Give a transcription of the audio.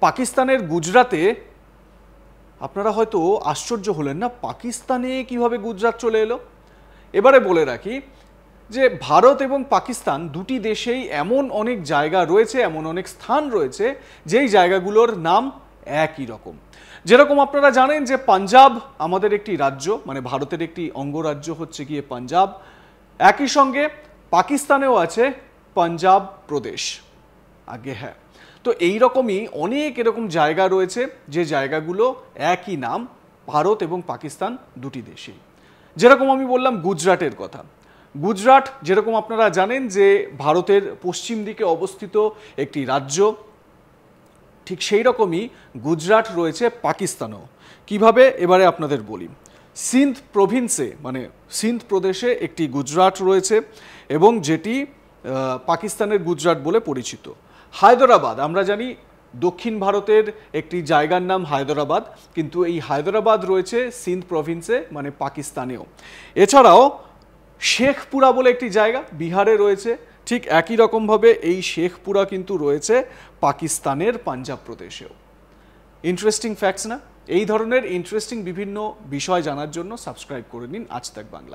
পাকিস্তানের গুজরাতে আপনারা হয়তো আশ্চর্য হলেন না, পাকিস্তানে কিভাবে গুজরাট চলে এলো। এবারে বলে রাখি যে ভারত এবং পাকিস্তান দুটি দেশেই এমন অনেক জায়গা রয়েছে, এমন অনেক স্থান রয়েছে যেই জায়গাগুলোর নাম একই রকম। যেরকম আপনারা জানেন যে পাঞ্জাব আমাদের একটি রাজ্য, মানে ভারতের একটি অঙ্গরাজ্য হচ্ছে গিয়ে পাঞ্জাব। একই সঙ্গে পাকিস্তানেও আছে পাঞ্জাব প্রদেশ। আগে হ্যাঁ, তো এইরকমই অনেক এরকম জায়গা রয়েছে যে জায়গাগুলো একই নাম, ভারত এবং পাকিস্তান দুটি দেশেই। যেরকম আমি বললাম গুজরাটের কথা, গুজরাট যেরকম আপনারা জানেন যে ভারতের পশ্চিম দিকে অবস্থিত একটি রাজ্য, ঠিক সেই রকমই গুজরাট রয়েছে পাকিস্তানেও। কিভাবে এবারে আপনাদের বলি। সিন্ধ প্রভিন্সে মানে সিন্ধ প্রদেশে একটি গুজরাট রয়েছে এবং যেটি পাকিস্তানের গুজরাট বলে পরিচিত। হায়দরাবাদ আমরা জানি দক্ষিণ ভারতের একটি জায়গার নাম হায়দরাবাদ, কিন্তু এই হায়দরাবাদ রয়েছে সিন্ধ প্রভিন্সে মানে পাকিস্তানেও। এছাড়াও শেখপুরা বলে একটি জায়গা বিহারে রয়েছে, ঠিক একই রকমভাবে এই শেখপুরা কিন্তু রয়েছে পাকিস্তানের পাঞ্জাব প্রদেশেও। ইন্টারেস্টিং ফ্যাক্টস না? এই ধরনের ইন্টারেস্টিং বিভিন্ন বিষয় জানার জন্য সাবস্ক্রাইব করে নিন আজ তাক বাংলা।